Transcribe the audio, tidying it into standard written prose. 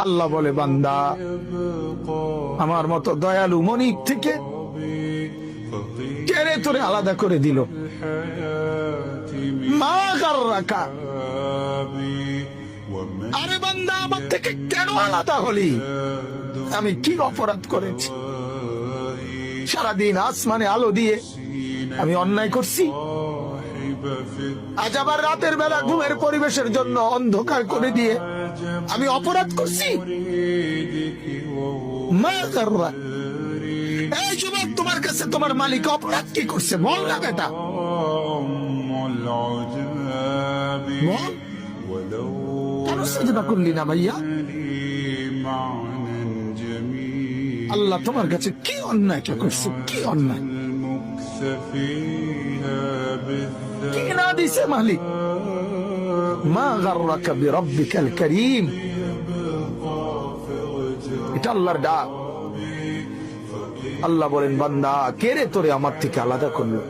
আল্লাহ বলে, বান্দা, আমার মতো দয়ালু মনিব থেকে কেড়ে তোরে আলাদা করে দিল। মা গাররাকা, আরে বান্দা, আমার থেকে কেন আলাদা হলি? আমি কি অপরাধ করেছি? সারাদিন আসমানে আলো দিয়ে আমি অন্যায় করছি? আজ আবার রাতের বেলা ঘুমের পরিবেশের জন্য অন্ধকার করে দিয়ে আমি অপরাধ করছি? মা গাররাক, এই যুবক, তোমার কাছে তোমার মালিক অপরাধ কি করছে বল না বেটা, বল। কেন সিজদা করলি না ভাইয়া? আল্লাহ তোমার কাছে কি অন্যায়টা করছে? কি অন্যায়, কি না দিছে মালিক? মা গাররাকা বিরাব্বিকাল কারীম, এটা আল্লাহর ডাক। আল্লাহ বলেন, বান্দা, কে রে তোরে আমার থেকে আলাদা করলো?